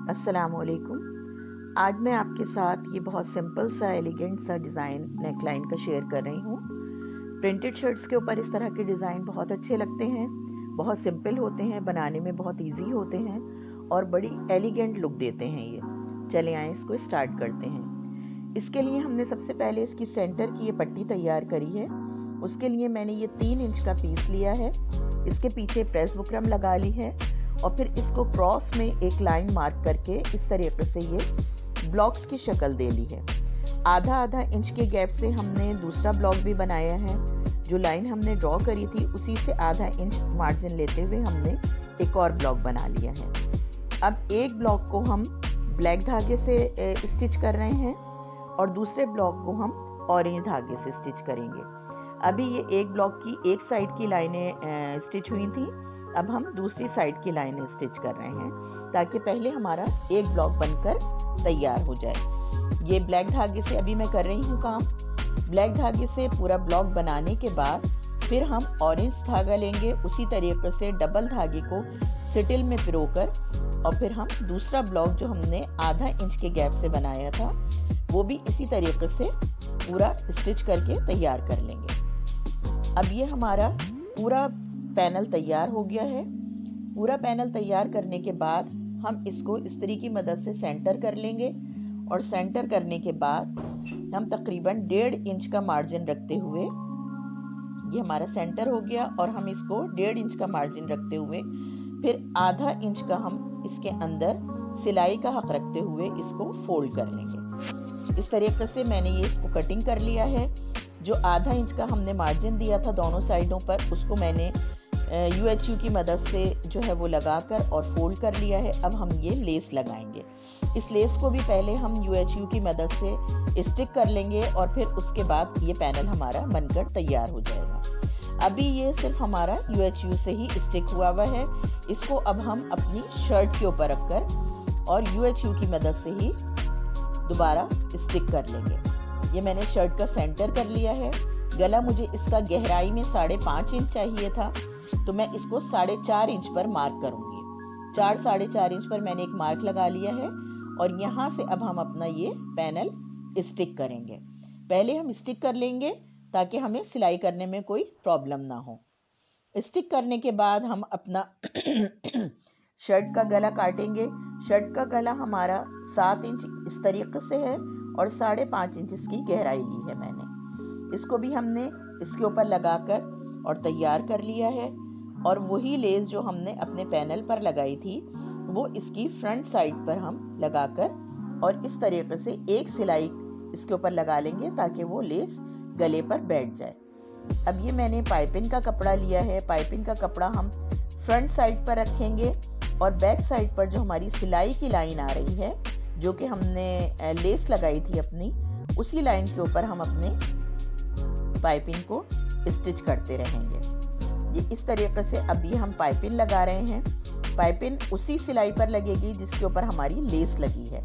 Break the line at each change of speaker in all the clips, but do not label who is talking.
अस्सलामुअलैकुम। आज मैं आपके साथ ये बहुत सिंपल सा एलिगेंट सा डिज़ाइन नेकलाइन का शेयर कर रही हूँ। प्रिंटेड शर्ट्स के ऊपर इस तरह के डिज़ाइन बहुत अच्छे लगते हैं, बहुत सिंपल होते हैं, बनाने में बहुत इजी होते हैं और बड़ी एलिगेंट लुक देते हैं ये। चले आए इसको स्टार्ट करते हैं। इसके लिए हमने सबसे पहले इसकी सेंटर की ये पट्टी तैयार करी है। उसके लिए मैंने ये 3 इंच का पीस लिया है, इसके पीछे प्रेस बुकरम लगा ली है और फिर इसको क्रॉस में एक लाइन मार्क करके इस तरीके से ये ब्लॉक्स की शक्ल दे ली है। आधा आधा इंच के गैप से हमने दूसरा ब्लॉक भी बनाया है। जो लाइन हमने ड्रॉ करी थी उसी से आधा इंच मार्जिन लेते हुए हमने एक और ब्लॉक बना लिया है। अब एक ब्लॉक को हम ब्लैक धागे से स्टिच कर रहे हैं और दूसरे ब्लॉक को हम ऑरेंज धागे से स्टिच करेंगे। अभी ये एक ब्लॉक की एक साइड की लाइनें स्टिच हुई थी, अब हम दूसरी साइड की लाइनें स्टिच कर रहे हैं ताकि पहले हमारा एक ब्लॉक बनकर तैयार हो जाए। ये ब्लैक धागे से अभी मैं कर रही हूँ काम। ब्लैक धागे से पूरा ब्लॉक बनाने के बाद फिर हम ऑरेंज धागा लेंगे, उसी तरीके से डबल धागे को सिटिल में पिरोकर और फिर हम दूसरा ब्लॉक जो हमने आधा इंच के गैप से बनाया था वो भी इसी तरीके से पूरा स्टिच करके तैयार कर लेंगे। अब ये हमारा पूरा पैनल तैयार हो गया है। पूरा पैनल तैयार करने के बाद हम इसको इस्त्री की मदद से सेंटर कर लेंगे और सेंटर करने के बाद हम तकरीबन 1.5 इंच का मार्जिन रखते हुए, ये हमारा सेंटर हो गया और हम इसको 1.5 इंच का मार्जिन रखते हुए फिर आधा इंच का हम इसके अंदर सिलाई का हक रखते हुए इसको फोल्ड कर लेंगे। इस तरीके से मैंने ये इसको कटिंग कर लिया है। जो आधा इंच का हमने मार्जिन दिया था दोनों साइडों पर उसको मैंने UHU की मदद से जो है वो लगाकर और फोल्ड कर लिया है। अब हम ये लेस लगाएंगे। इस लेस को भी पहले हम UHU की मदद से स्टिक कर लेंगे और फिर उसके बाद ये पैनल हमारा बनकर तैयार हो जाएगा। अभी ये सिर्फ हमारा UHU से ही स्टिक हुआ है। इसको अब हम अपनी शर्ट के ऊपर रखकर और UHU की मदद से ही दोबारा स्टिक कर लेंगे। ये मैंने शर्ट का सेंटर कर लिया है। गला मुझे इसका गहराई में 5.5 इंच चाहिए था, तो मैं इसको 4.5 इंच पर मार्क करूंगी। 4-4.5 इंच पर मैंने एक मार्क लगा लिया है और यहाँ से अब हम अपना ये पैनल स्टिक करेंगे। पहले हम स्टिक कर लेंगे ताकि हमें सिलाई करने में कोई प्रॉब्लम ना हो। स्टिक करने के बाद हम अपना शर्ट का गला काटेंगे। शर्ट का गला हमारा 7 इंच इस तरीके से है और 5.5 इंच इसकी गहराई ली है मैंने। इसको भी हमने इसके ऊपर लगाकर और तैयार कर लिया है और वही लेस जो हमने अपने पैनल पर लगाई थी वो इसकी फ्रंट साइड पर हम लगाकर और इस तरीके से एक सिलाई इसके ऊपर लगा लेंगे ताकि वो लेस गले पर बैठ जाए। अब ये मैंने पाइपिंग का कपड़ा लिया है। पाइपिंग का कपड़ा हम फ्रंट साइड पर रखेंगे और बैक साइड पर जो हमारी सिलाई की लाइन आ रही है जो कि हमने लेस लगाई थी अपनी, उसी लाइन के ऊपर हम अपने पाइपिंग को स्टिच करते रहेंगे। ये इस तरीके से अभी हम पाइपिंग लगा रहे हैं। पाइपिंग उसी सिलाई पर लगेगी जिसके ऊपर हमारी लेस लगी है।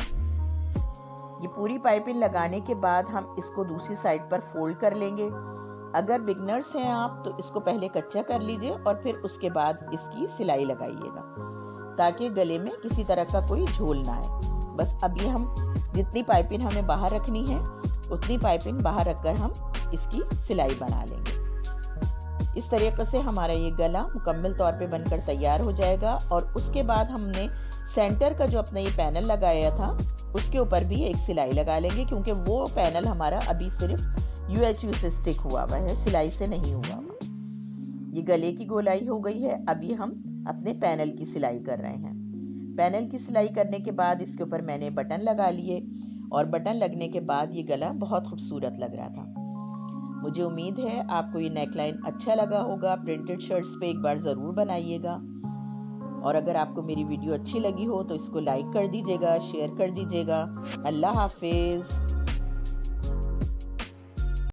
ये पूरी पाइपिंग लगाने के बाद हम इसको दूसरी साइड पर फोल्ड कर लेंगे। अगर बिगनर्स हैं आप तो इसको पहले कच्चा कर लीजिए और फिर उसके बाद इसकी सिलाई लगाइएगा ताकि गले में किसी तरह का कोई झोल ना आए। बस अभी हम जितनी पाइपिंग हमें बाहर रखनी है उतनी पाइपिंग बाहर रखकर हम इसकी सिलाई बना लेंगे। इस तरीके से हमारा ये गला मुकम्मल तौर पे बनकर तैयार हो जाएगा और उसके बाद हमने सेंटर का जो अपना ये पैनल लगाया था उसके ऊपर भी एक सिलाई लगा लेंगे क्योंकि वो पैनल हमारा अभी सिर्फ UHU से स्टिक हुआ है, सिलाई से नहीं हुआ। ये गले की गोलाई हो गई है। अभी हम अपने पैनल की सिलाई कर रहे हैं। पैनल की सिलाई करने के बाद इसके ऊपर मैंने बटन लगा लिए और बटन लगने के बाद ये गला बहुत खूबसूरत लग रहा था। मुझे उम्मीद है आपको ये नेकलाइन अच्छा लगा होगा। प्रिंटेड शर्ट्स पे एक बार ज़रूर बनाइएगा और अगर आपको मेरी वीडियो अच्छी लगी हो तो इसको लाइक कर दीजिएगा, शेयर कर दीजिएगा। अल्लाह हाफिज़।